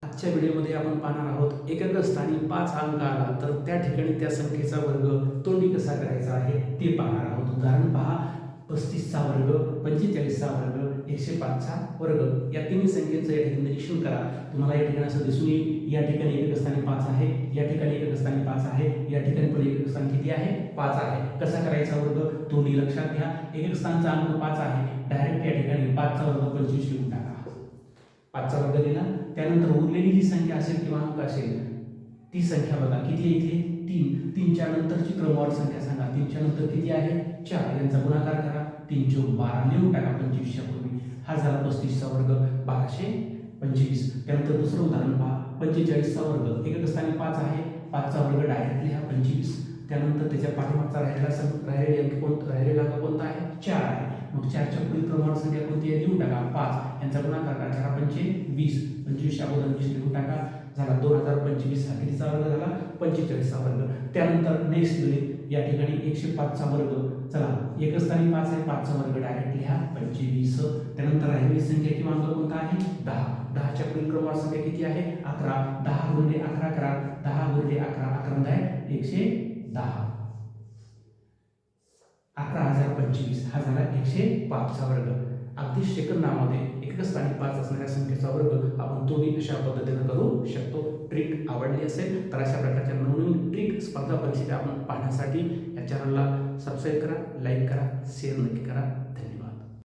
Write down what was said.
आजच्या व्हिडिओमध्ये आपण पाहणार आहोत एकक स्थानी 5 अंक आला तर त्या ठिकाणी त्या संख्येचा वर्ग तोंडी कसा करायचा आहे ते पाहणार आहोत. उदाहरण पहा, 35चा वर्ग, 45चा वर्ग, 105चा वर्ग. या तिन्ही संख्येचं या ठिकाणी निरीक्षण करा. तुम्हाला या ठिकाणी असं दिसून येईल, या ठिकाणी एकक स्थानी 5 आहे, या ठिकाणी एकक स्थानी 5 आहे, या ठिकाणी पण एकक स्थानी किती आहे? 5 आहे. कसा करायचा वर्ग? तोंडी लक्षात घ्या. एकक स्थानचा अंक 5 आहे, डायरेक्ट या ठिकाणी 5चा वर्ग 25 लिहून टाका. 5चा वर्ग दिला, त्यानंतर उरलेली जी संख्या असेल किंवा अंक असेल ती संख्या बघा किती आहे इथे? 3. 3च्या नंतरची क्रमवार संख्या सांगा. 3च्या नंतर किती आहे? 4. यांचा गुणाकार करा. 3 चौक 12 लिहून टाका 25च्या पूर्वी. हा झाला 35चा वर्ग 1225. त्यानंतर दुसरं उदाहरण पहा, 45चा वर्ग. एकक स्थानी 5 आहे, 5चा वर्ग डायरेक्ट लिहा 25. त्यानंतर त्याच्या पाठीमागचा राहिलेला अंक कोणता आहे? 4 आहे. मग 4च्या पुढील क्रमवार संख्या कोणती आहे? लिहून टाका 5. यांचा गुणाकार करा 4 5 20. 25 अगोदर 20 लिहून टाका. झाला 2025. हा कितीचा वर्ग झाला? 45चा वर्ग. त्यानंतर नेक्स्ट गणित, या ठिकाणी 105चा वर्ग. चला, एकच स्थानी 5 आहे, 5चा वर्ग डायरेक्ट लिहा 25. त्यानंतर राहिलेली संख्या किंवा अंक कोणता आहे? 10. 10च्या पुढील क्रमवार संख्या किती आहे? 11. 10 गुणिले 11 करा. 10 गुणिले 11, 11 आहे 110. 11,025. हा झाला 105चा वर्ग. अगदी सेकंदामध्ये एकक स्थानी 5 असणाऱ्या संख्येचा वर्ग आपण तोंडी अशा पद्धतीने करू शकतो. ट्रिक आवडली असेल तर अशा प्रकारच्या नवनवीन ट्रिक स्पर्धा परीक्षेच्या आपण पाहण्यासाठी या चॅनलला सबस्क्राईब करा, लाईक करा, शेअर नक्की करा.